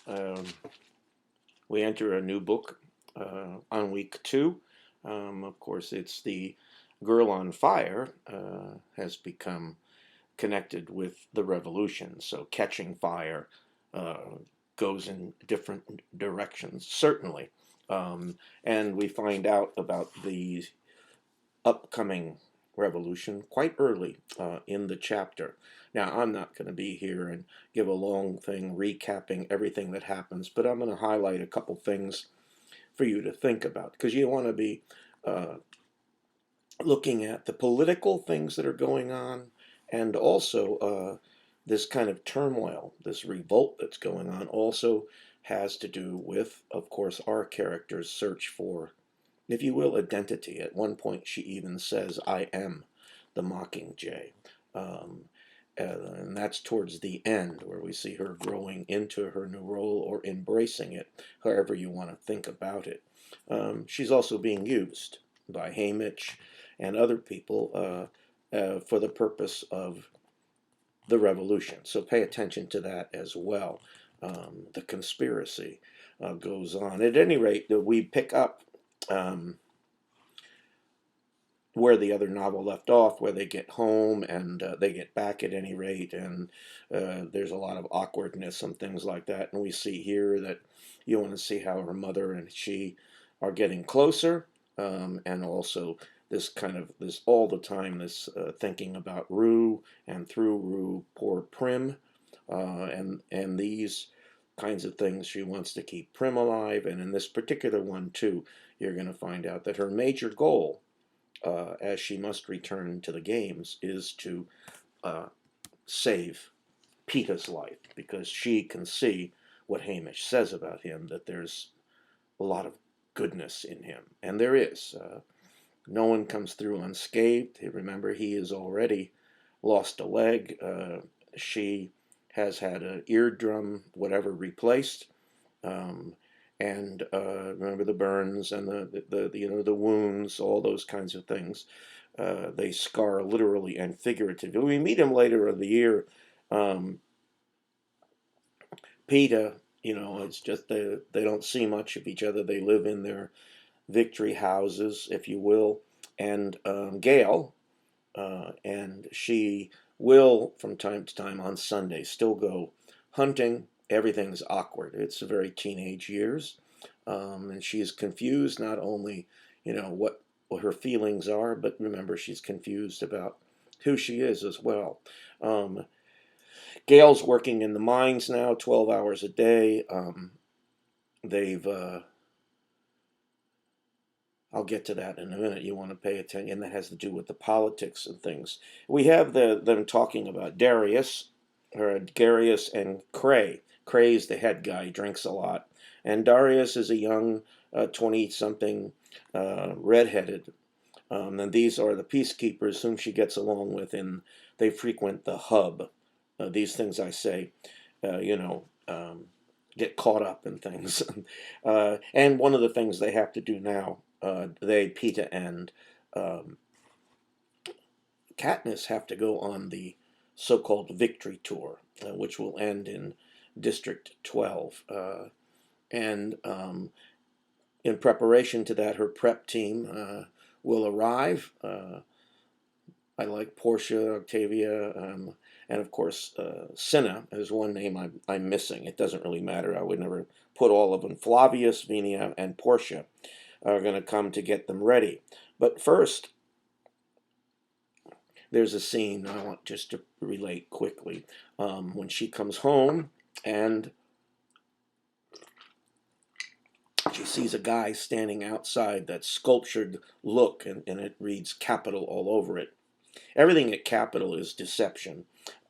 Um, we enter a new book on week 2. Of course, it's the Girl on Fire has become connected with the revolution. So catching fire uh, goes in different directions, certainly. And we find out about the upcoming revolution quite early in the chapter. Now, I'm not going to be here and give a long thing recapping everything that happens, but I'm going to highlight a couple things for you to think about because you want to be uh, looking at the political things that are going on and also this kind of turmoil, this revolt that's going on, also has to do with, of course, our character's search for, if you will, identity. At one point, she even says, I am the Mockingjay. Um, and that's towards the end where we see her growing into her new role or embracing it, however you want to think about it. She's also being used by Haymitch and other people for the purpose of the revolution. So pay attention to that as well. The conspiracy goes on. At any rate, we pick up um, where the other novel left off, where they get home and they get back at any rate, and there's a lot of awkwardness and things like that. And we see here that you want to see how her mother and she are getting closer, and also this kind of this all the time this thinking about Rue and through Rue, poor Prim, and these kinds of things. She wants to keep Prim alive, and in this particular one too, you're going to find out that her major goal as she must return to the games, is to uh, save Peeta's life because she can see what Hamish says about him, that there's a lot of goodness in him. And there is. No one comes through unscathed. Remember, he has already lost a leg. She has had an eardrum, whatever, replaced. Um, and remember the burns and the wounds, all those kinds of things. They scar literally and figuratively. We meet him later in the year. Um, Peeta, it's just they don't see much of each other. They live in their victory houses, if you will. And Gail, and she will, from time to time on Sunday, still go hunting. Everything's awkward. It's very teenage years. And she's confused not only, what her feelings are, but remember, she's confused about who she is as well. Um, Gail's working in the mines now, 12 hours a day. They've I'll get to that in a minute. You want to pay attention, and that has to do with the politics and things. We have them talking about Darius, or Darius and Cray. Cray's the head guy, drinks a lot, and Darius is a young 20-something redheaded. And these are the peacekeepers whom she gets along with, and they frequent the hub. These things I say, uh, you know, um, get caught up in things. And one of the things they have to do now, Peeta and um, Katniss have to go on the so-called victory tour, which will end in District 12. And in preparation to that, her prep team will arrive. I like Portia, Octavia, and of course Cinna is one name I'm missing. It doesn't really matter. I would never put all of them. Flavius, Venia, and Portia are going to come to get them ready. But first, there's a scene I want just to relate quickly. When she comes home and she sees a guy standing outside that sculptured look, and it reads Capital all over it. Everything at Capital is deception.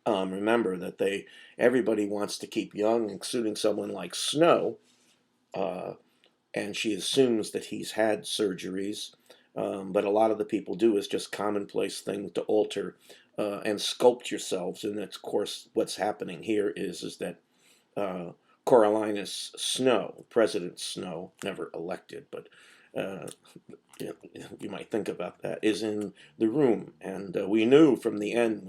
Remember that everybody wants to keep young, including someone like Snow, uh, and she assumes that he's had surgeries. But a lot of the people do is just commonplace things to alter and sculpt yourselves. And that's, of course, what's happening here is that uh, Coriolanus Snow, President Snow, never elected, but uh, you might think about that, is in the room. And we knew from the end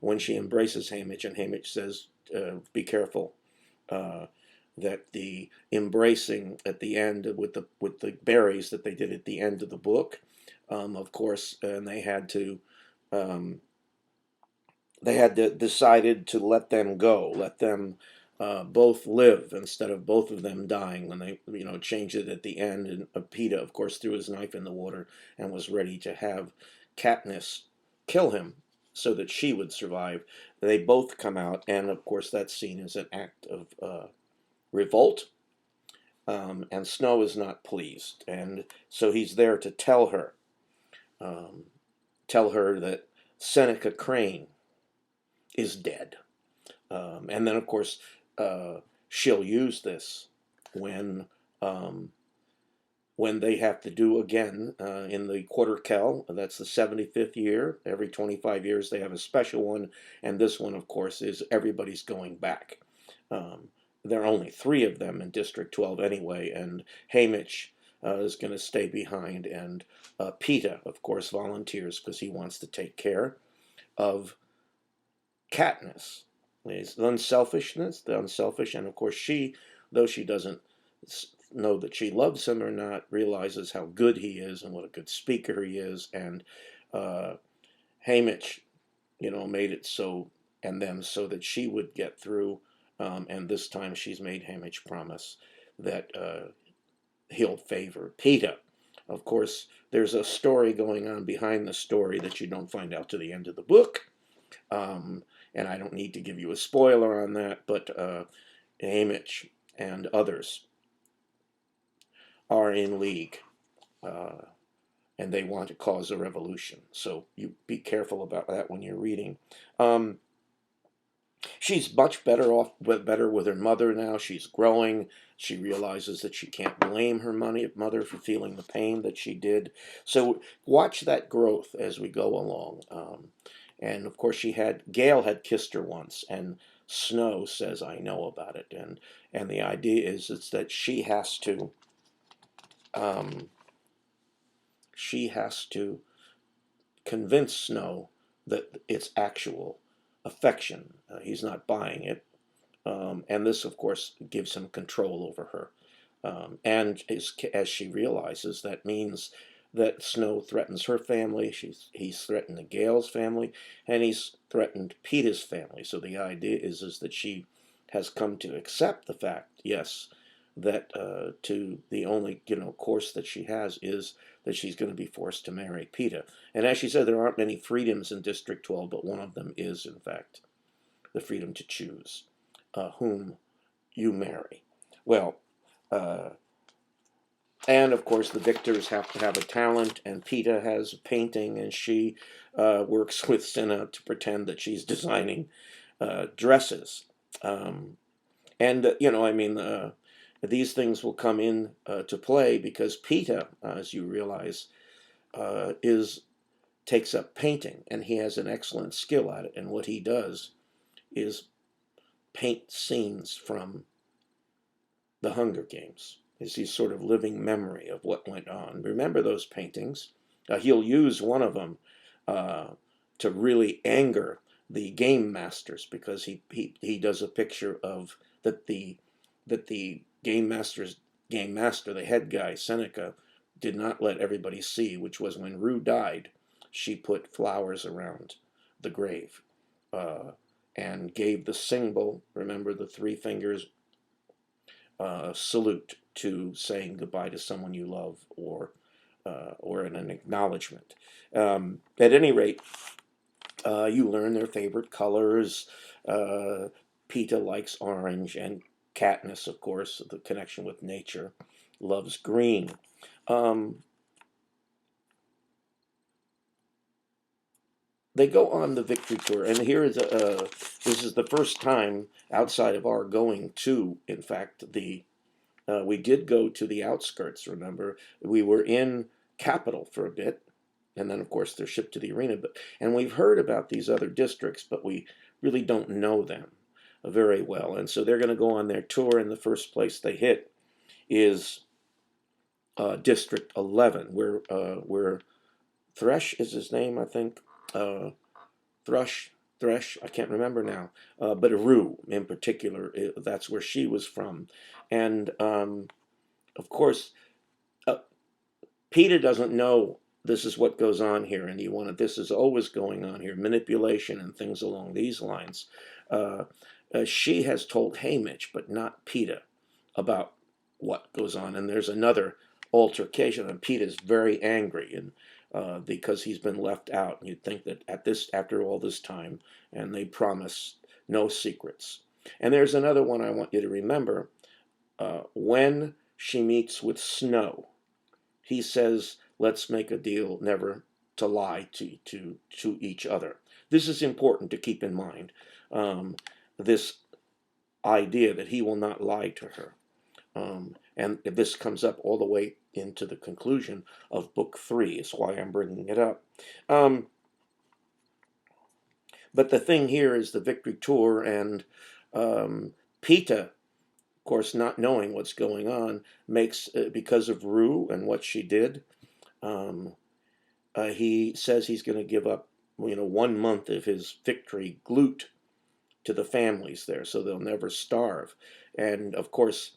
when she embraces Haymitch, and Haymitch says, be careful. that the embracing at the end with the berries that they did at the end of the book, of course, and um, they had to decided to let them go, let them both live instead of both of them dying when they changed it at the end. And Peeta, of course, threw his knife in the water and was ready to have Katniss kill him so that she would survive. They both come out, and of course, that's seen as an act of revolt. And Snow is not pleased, and so he's there to um, tell her that Seneca Crane is dead. And then, of course, she'll use this when um, when they have to do again in the Quarter Kell. That's the 75th year. Every 25 years they have a special one, and this one, of course, is everybody's going back. Um, there are only 3 of them in District 12 anyway, and Haymitch is going to stay behind, and Peeta, of course, volunteers because he wants to take care of Katniss. It's the unselfishness, the unselfish, and of course she, though she doesn't know that she loves him or not, realizes how good he is and what a good speaker he is. And uh, Haymitch, made it so and them so that she would get through. And this time she's made Haymitch promise that he'll favor Peeta. Of course, there's a story going on behind the story that you don't find out to the end of the book. Um, and I don't need to give you a spoiler on that, but Haymitch and others are in league, uh, and they want to cause a revolution. So you be careful about that when you're reading. Um, she's much better with her mother now. She's growing. She realizes that she can't blame her mother for feeling the pain that she did. So watch that growth as we go along. And of course, Gale had kissed her once, and Snow says, "I know about it." And the idea is that um, she has to convince Snow that it's actual affection. He's not buying it. And this, of course, gives him control over her. And as she realizes, that means that Snow threatens her family. He's threatened the Gale's family, and he's threatened Peeta's family. So the idea is that she has come to accept the fact, yes, that to the only course that she has is that she's going to be forced to marry Peeta. And as she said, there aren't many freedoms in District 12, but one of them is, in fact, the freedom to choose whom you marry. Well, uh, and of course, the victors have to have a talent, and Peeta has painting, and she works with Cinna to pretend that she's designing dresses. Um, and, these things will come in to play because Peeta, as you realize, is takes up painting, and he has an excellent skill at it. And what he does is paint scenes from the Hunger Games. Is his sort of living memory of what went on. Remember those paintings. He'll use one of them uh, to really anger the game masters because he does a picture of that the game master, the head guy, Seneca, did not let everybody see, which was when Rue died, she put flowers around the grave and gave the symbol, remember the 3 fingers, salute to saying goodbye to someone you love or in an acknowledgement. At any rate, you learn their favorite colors. Peeta likes orange, and Katniss, of course, the connection with nature, loves green. Um, they go on the victory tour, and this is the first time outside of our going to, in fact, we did go to the outskirts, remember? We were in Capital for a bit, and then, of course, they're shipped to the arena. And we've heard about these other districts, but we really don't know them very well. And so they're going to go on their tour, and the first place they hit is District 11, where Thresh is his name, I think. Thrush Thresh, I can't remember now, but Eru in particular, that's where she was from. And of course, uh, Peeta doesn't know this is what goes on here, and this is always going on here, manipulation and things along these lines. Uh, she has told Haymitch, but not Peeta, about what goes on. And there's another altercation, and Peeta's very angry, and because he's been left out. And you'd think that after all this time, and they promise no secrets. And there's another one I want you to remember. When she meets with Snow, he says, let's make a deal never to lie to each other. This is important to keep in mind. This idea that he will not lie to her. And this comes up all the way into the conclusion of Book 3, is why I'm bringing it up. But the thing here is the Victory Tour, and Peeta, of course, not knowing what's going on, makes, because of Rue and what she did, he says he's going to give up 1 month of his victory glute to the families there, so they'll never starve. And of course,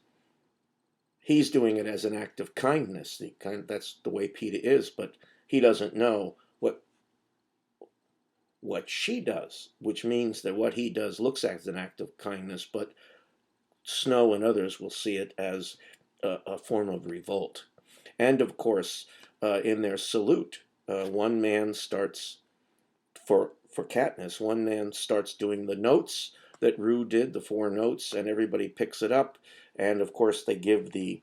he's doing it as an act of kindness. That's the way Peeta is, but he doesn't know what she does, which means that what he does looks as an act of kindness, but Snow and others will see it as a form of revolt. And of course, in their salute, one man starts, for Katniss, one man starts doing the notes that Rue did, the 4 notes, and everybody picks it up. And of course, they give the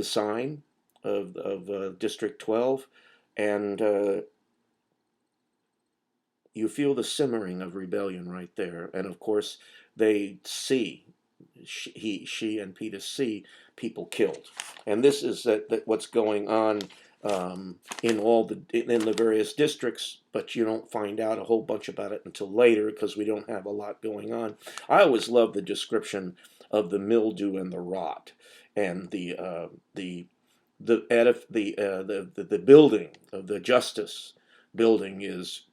sign of District 12, and you feel the simmering of rebellion right there. And of course, they see, she and Peeta see people killed, and this is that what's going on in the various districts, but you don't find out a whole bunch about it until later because we don't have a lot going on. I always love the description of the mildew and the rot, and the building of the Justice building is,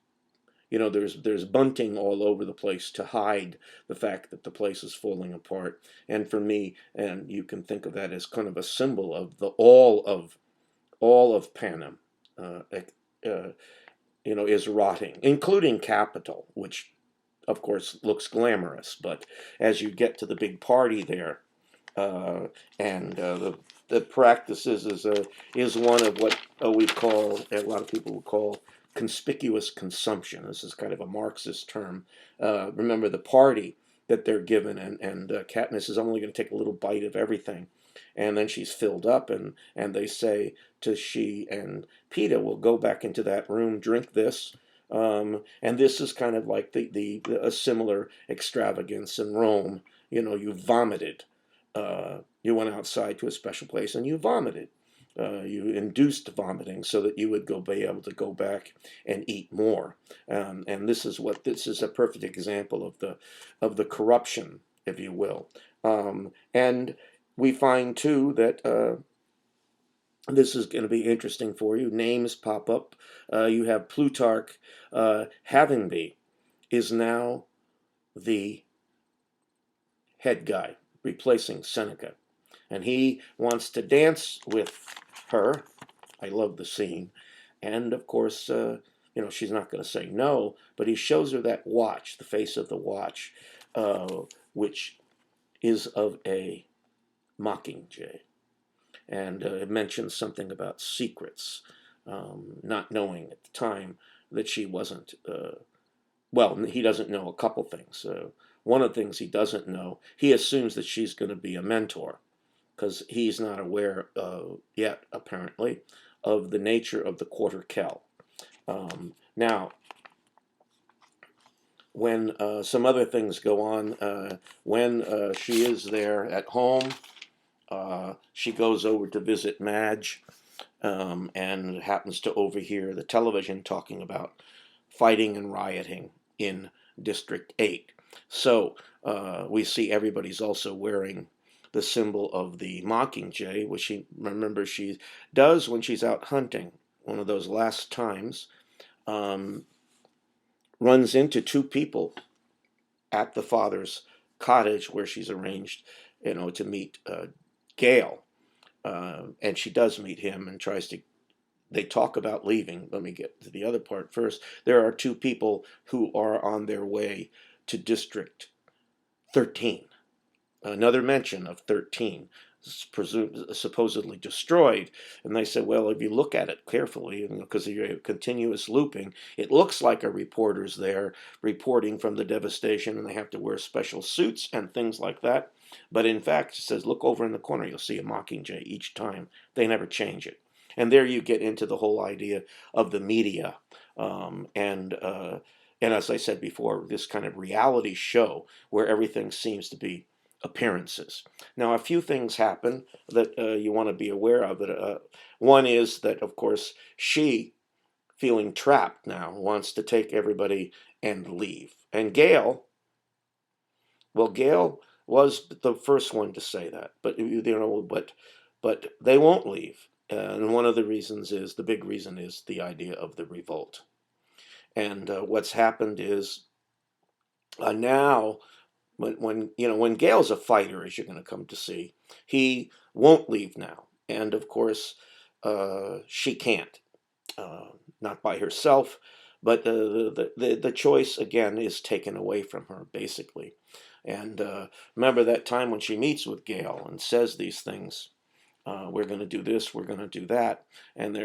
there's bunting all over the place to hide the fact that the place is falling apart. And for me, and you can think of that as kind of a symbol of all of Panem, is rotting, including Capitol, which of course looks glamorous. But as you get to the big party there, and the practices is one of what we call, a lot of people would call, conspicuous consumption. This is kind of a Marxist term. Remember the party that they're given, and Katniss is only going to take a little bite of everything, and then she's filled up, and they say to she and Peeta, will go back into that room, drink this. And this is kind of like a similar extravagance in Rome. You vomited. You went outside to a special place and you vomited. You induced vomiting so that you would be able to go back and eat more. And this is a perfect example of the corruption, if you will. And we find too that this is going to be interesting for you. Names pop up. You have Plutarch. Havenby is now the head guy, replacing Seneca. And he wants to dance with her. I love the scene. And of course, she's not going to say no, but he shows her that watch, the face of the watch, which is of a mockingjay. And it mentions something about secrets, not knowing at the time that she wasn't, he doesn't know a couple things. One of the things he doesn't know, he assumes that she's going to be a mentor, because he's not aware yet, apparently, of the nature of the Quarter Kell. Now, when some other things go on, when she is there at home, she goes over to visit Madge, and happens to overhear the television talking about fighting and rioting in District 8. So we see everybody's also wearing the symbol of the mockingjay, which she does when she's out hunting, one of those last times. um, runs into two people at the father's cottage where she's arranged, to meet Gale. And she does meet him and tries to. They talk about leaving. Let me get to the other part first. There are two people who are on their way to District 13. Another mention of 13, supposedly destroyed. And they said, well, if you look at it carefully, because of your continuous looping, it looks like a reporter's there reporting from the devastation, and they have to wear special suits and things like that. But in fact, it says, look over in the corner, you'll see a Mockingjay each time. They never change it. And there you get into the whole idea of the media, and as I said before, this kind of reality show where everything seems to be appearances. Now, a few things happen that you want to be aware of. One is that, of course, she, feeling trapped now, wants to take everybody and leave. And Gale was the first one to say that, but they won't leave. And one of the reasons is, the big reason is the idea of the revolt. And what's happened is now, when Gale's a fighter, as you're going to come to see, he won't leave now. And of course, she can't, not by herself, but the choice again is taken away from her, basically. And remember that time when she meets with Gale and says these things, we're going to do this, we're going to do that, and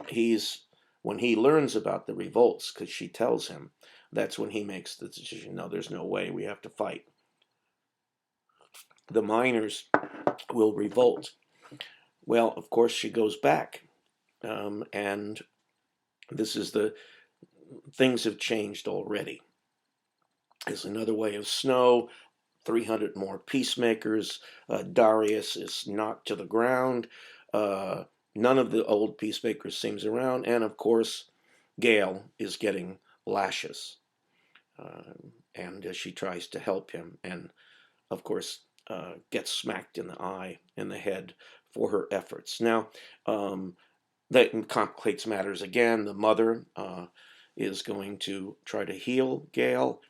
he's when he learns about the revolts, because she tells him, that's when he makes the decision. No, there's no way, we have to fight. The miners will revolt. Well, of course, she goes back, and this is things have changed already. There's another way of Snow. 300 more peacemakers. Darius is knocked to the ground. None of the old peacemakers seems around, and of course, Gale is getting lashes, and she tries to help him, and of course, gets smacked in the eye, in the head, for her efforts. Now, that complicates matters again. The mother is going to try to heal Gale.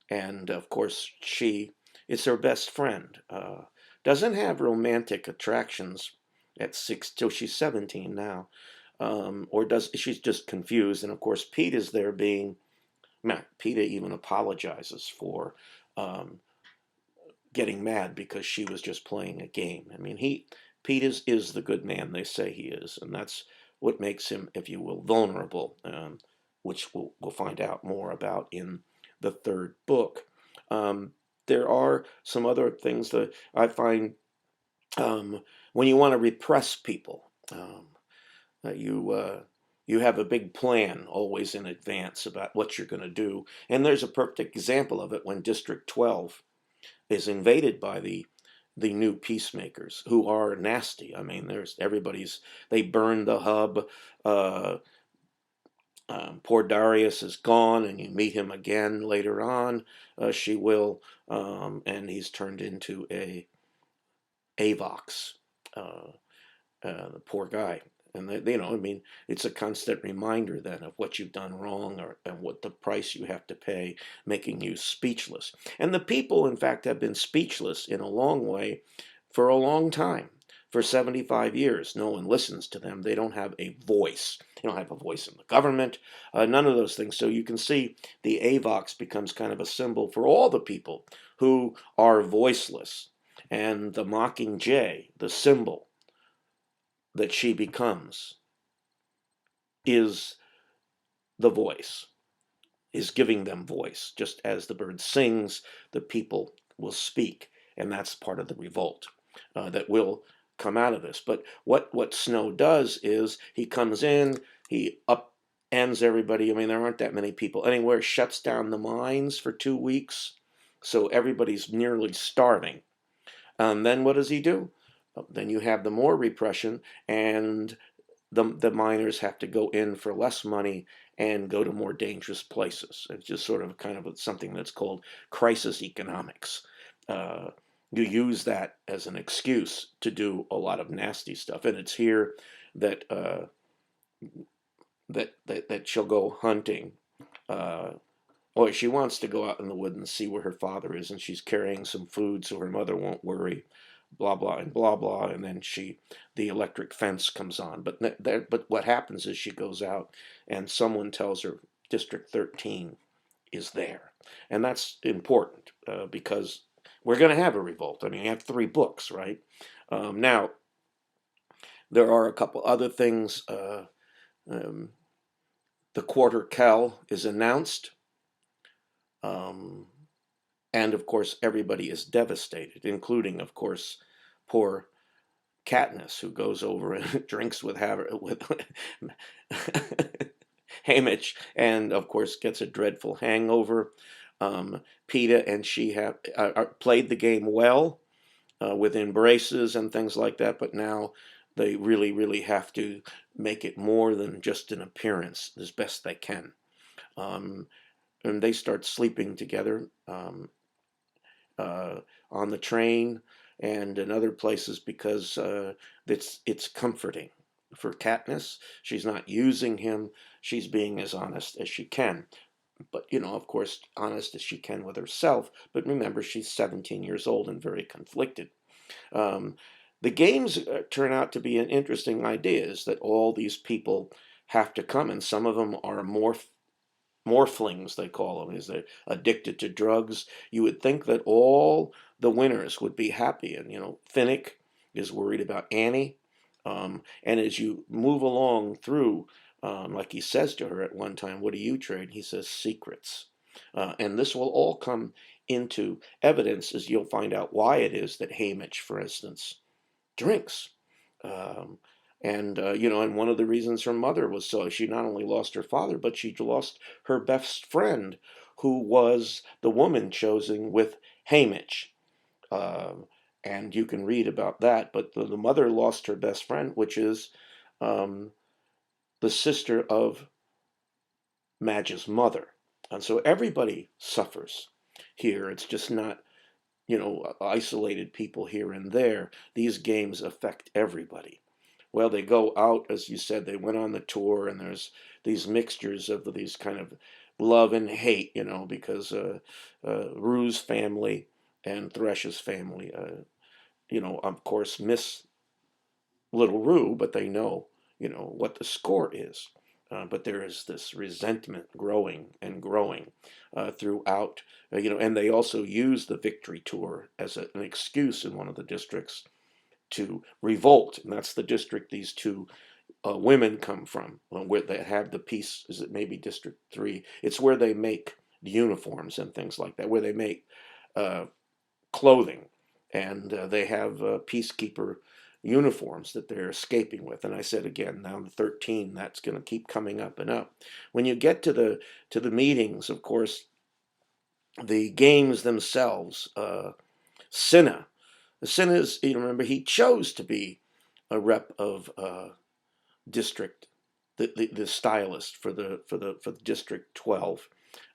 And of course, it's her best friend. Doesn't have romantic attractions at 6 till she's 17 now. She's just confused. And of course, Pete is there Peeta even apologizes for getting mad because she was just playing a game. I mean, Pete is the good man they say he is, and that's what makes him, if you will, vulnerable, which we'll find out more about in the third book. There are some other things that I find, when you want to repress people, you have a big plan always in advance about what you're going to do. And there's a perfect example of it when District 12 is invaded by the new peacemakers, who are nasty. I mean, they burn the hub. Poor Darius is gone, and you meet him again later on. She will, and he's turned into a Avox. The poor guy. And I mean, it's a constant reminder then of what you've done wrong, and what the price you have to pay, making you speechless. And the people, in fact, have been speechless in a long way for a long time. For 75 years, no one listens to them. They don't have a voice. They don't have a voice in the government, none of those things. So you can see the Avox becomes kind of a symbol for all the people who are voiceless. And the Mockingjay, the symbol that she becomes, is the voice, is giving them voice. Just as the bird sings, the people will speak, and that's part of the revolt that will come out of this. But what Snow does is he comes in, he upends everybody. I mean, there aren't that many people anywhere, shuts down the mines for 2 weeks, so everybody's nearly starving. Then what does he do? Then you have the more repression, and the miners have to go in for less money and go to more dangerous places. It's just sort of kind of something that's called crisis economics. You use that as an excuse to do a lot of nasty stuff, and it's here that that she'll go hunting. Uh, or she wants to go out in the wood and see where her father is, and she's carrying some food so her mother won't worry. Blah blah and blah blah, and then the electric fence comes on. But what happens is she goes out, and someone tells her District 13 is there, and that's important because we're going to have a revolt. I mean, you have 3 books, right? Now there are a couple other things. Um, the quarter Kell is announced. Um, and of course, everybody is devastated, including, of course, poor Katniss, who goes over and drinks with Haymitch, and of course gets a dreadful hangover. Peeta and she have played the game well with embraces and things like that, but now they really, really have to make it more than just an appearance as best they can. Um, and they start sleeping together uh, on the train and in other places because it's comforting for Katniss. She's not using him. She's being as honest as she can. But, of course, honest as she can with herself. But remember, she's 17 years old and very conflicted. Um, the games turn out to be an interesting idea, is that all these people have to come, and some of them are morphlings, they call them, is they're addicted to drugs. You would think that all the winners would be happy, and Finnick is worried about Annie. And as you move along through, like he says to her at one time, "What do you trade?" He says, "Secrets." And this will all come into evidence as you'll find out why it is that Haymitch, for instance, drinks. Um, and one of the reasons her mother was so, she not only lost her father, but she lost her best friend, who was the woman chosen with Haymitch. Um, and you can read about that. But the mother lost her best friend, which is um, the sister of Madge's mother. And so everybody suffers here. It's just not, isolated people here and there. These games affect everybody. Well, they go out, as you said, they went on the tour, and there's these mixtures of these kind of love and hate, because Rue's family and Thresh's family, of course, miss little Rue, but they know, what the score is. But there is this resentment growing and growing throughout, and they also use the victory tour as an excuse in one of the districts to revolt, and that's the district these 2 women come from, where they have the peace. Is it maybe District 3? It's where they make the uniforms and things like that, where they make uh, clothing, and they have peacekeeper uniforms that they're escaping with. And I said again, now the 13, that's going to keep coming up and up. When you get to the meetings, of course, the games themselves, Cinna. Cinna's, remember, he chose to be a rep of district, the stylist for the District 12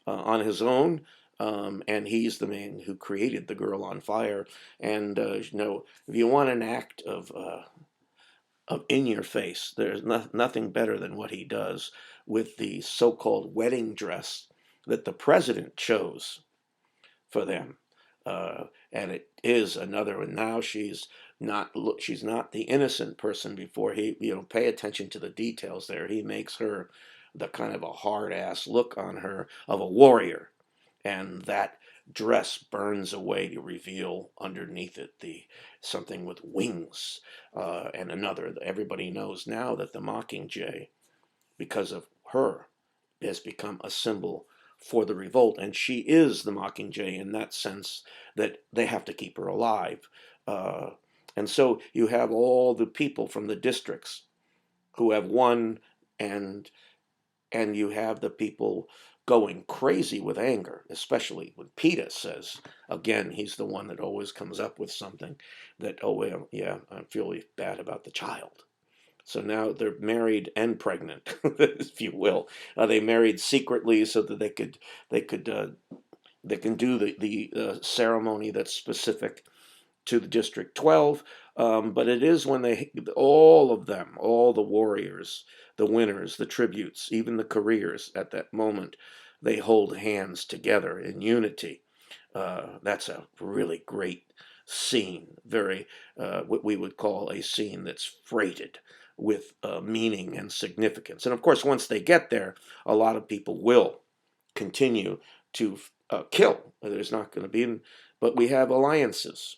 on his own. And he's the man who created the Girl on Fire. And if you want an act of in your face, there's nothing better than what he does with the so-called wedding dress that the president chose for them. And it is another. And now she's not the innocent person before he. Pay attention to the details there. He makes her the kind of a hard ass look on her of a warrior, and that dress burns away to reveal underneath it the something with wings, and another. Everybody knows now that the Mockingjay, because of her, has become a symbol for the revolt, and she is the Mockingjay in that sense that they have to keep her alive. Uh, and so you have all the people from the districts who have won, and you have the people going crazy with anger, especially when Peeta says, again, he's the one that always comes up with something that, oh, well, yeah, I feel really bad about the child. So now they're married and pregnant, if you will. They married secretly so that they can do the ceremony that's specific to the District 12. But it is when all of them, all the warriors, the winners, the tributes, even the careers at that moment, they hold hands together in unity. That's a really great scene, very, what we would call a scene that's freighted with meaning and significance. And of course, once they get there, a lot of people will continue to kill. There's not going to be, but we have alliances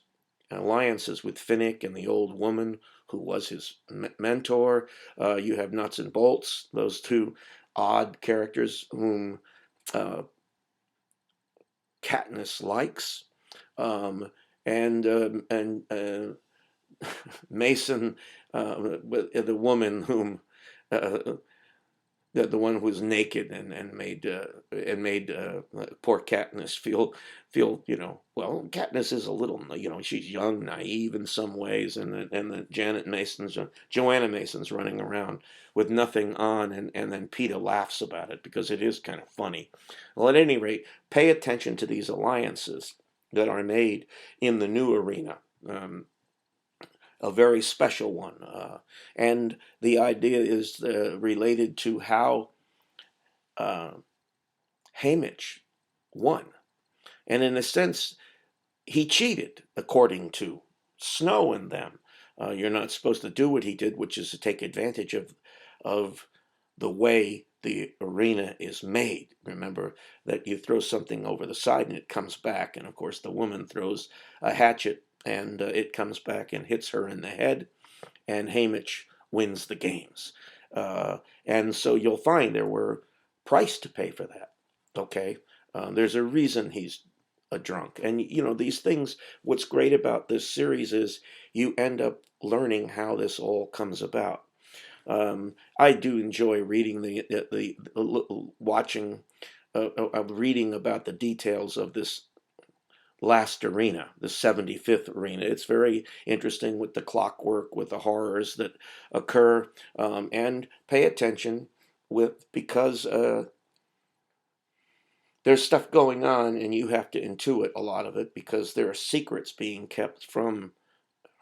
with Finnick and the old woman who was his mentor. You have Nuts and Bolts, those two odd characters whom uh, Katniss likes, um, and Mason, the woman whom uh, the one who was naked and made poor Katniss feel well. Katniss is a little, she's young, naive in some ways, and the Joanna Mason's running around with nothing on, and then Peeta laughs about it because it is kind of funny. Well, at any rate, pay attention to these alliances that are made in the new arena. A very special one. And the idea is related to how uh, Haymitch won. And in a sense, he cheated, according to Snow and them. You're not supposed to do what he did, which is to take advantage of the way the arena is made. Remember that you throw something over the side and it comes back. And of course, the woman throws a hatchet and it comes back and hits her in the head, and Haymitch wins the games. And so you'll find there were price to pay for that. Okay, there's a reason he's a drunk, and these things. What's great about this series is you end up learning how this all comes about. I do enjoy reading watching, reading about the details of this last arena, the 75th arena. It's very interesting with the clockwork, with the horrors that occur, and pay attention because there's stuff going on, and you have to intuit a lot of it because there are secrets being kept from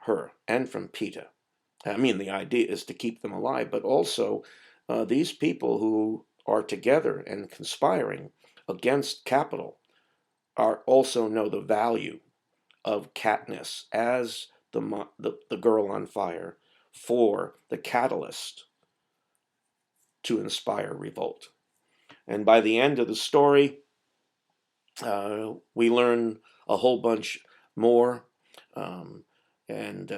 her and from Peeta. I mean, the idea is to keep them alive, but also these people who are together and conspiring against capital are also know the value of Katniss as the girl on fire for the catalyst to inspire revolt. And by the end of the story, we learn a whole bunch more, um, and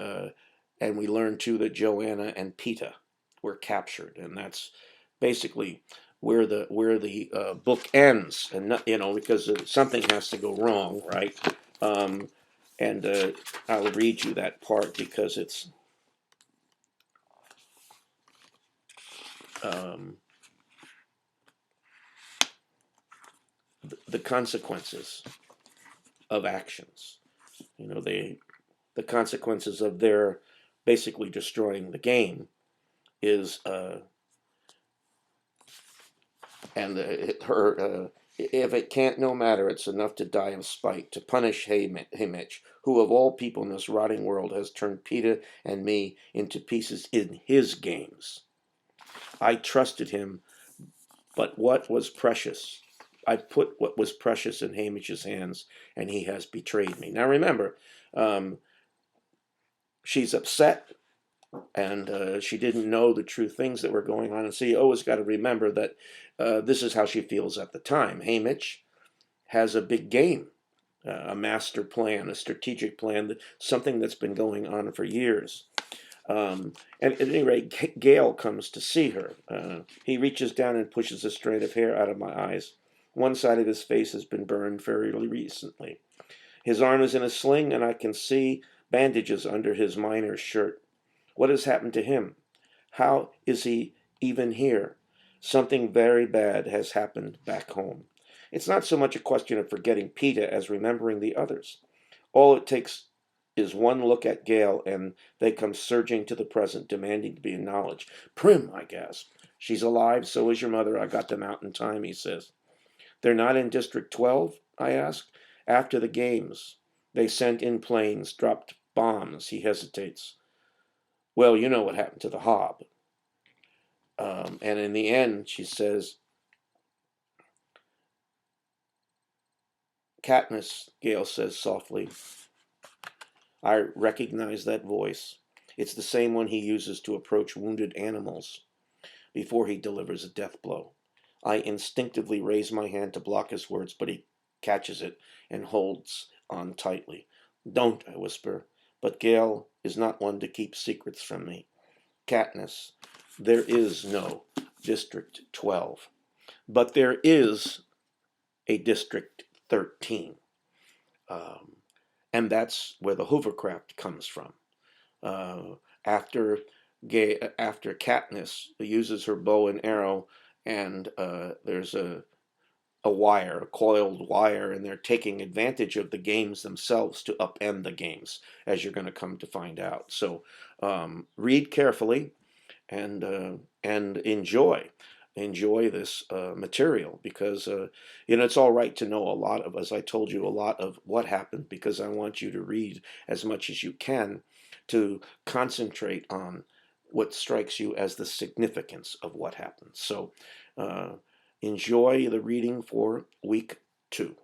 and we learn too that Joanna and Peeta were captured, and that's basically where the book ends, and not, because something has to go wrong, right? Um, and I'll read you that part because it's um, the consequences of actions. The consequences of their basically destroying the game is and her if it can't no matter, it's enough to die of spite, to punish Haymitch, who of all people in this rotting world has turned Peeta and me into pieces in his games. I trusted him, but what was precious? I put what was precious in Haymitch's hands, and he has betrayed me. Now remember, um, she's upset, and she didn't know the true things that were going on. And so you always got to remember that this is how she feels at the time. Haymitch has a big game, a master plan, a strategic plan, something that's been going on for years. And at any rate, Gale comes to see her. He reaches down and pushes a strand of hair out of my eyes. One side of his face has been burned fairly recently. His arm is in a sling, and I can see bandages under his miner's shirt. What has happened to him? How is he even here? Something very bad has happened back home. It's not so much a question of forgetting Peeta as remembering the others. All it takes is one look at Gale, and they come surging to the present, demanding to be acknowledged. Prim, I gasp. She's alive, so is your mother. I got them out in time, he says. They're not in District 12? I ask. After the games, they sent in planes, dropped bombs. He hesitates. Well, you know what happened to the Hob. And in the end, she says, Katniss, Gale says softly, I recognize that voice. It's the same one he uses to approach wounded animals before he delivers a death blow. I instinctively raise my hand to block his words, but he catches it and holds on tightly. Don't, I whisper, but Gale is not one to keep secrets from me. Katniss, there is no District 12, but there is a District 13. Um, and that's where the hovercraft comes from. Uh, after after Katniss uses her bow and arrow, and there's a wire, a coiled wire, and they're taking advantage of the games themselves to upend the games, as you're going to come to find out. So read carefully and enjoy this material, because it's all right to know a lot of, as I told you, a lot of what happened, because I want you to read as much as you can to concentrate on what strikes you as the significance of what happened. So uh, enjoy the reading for week 2.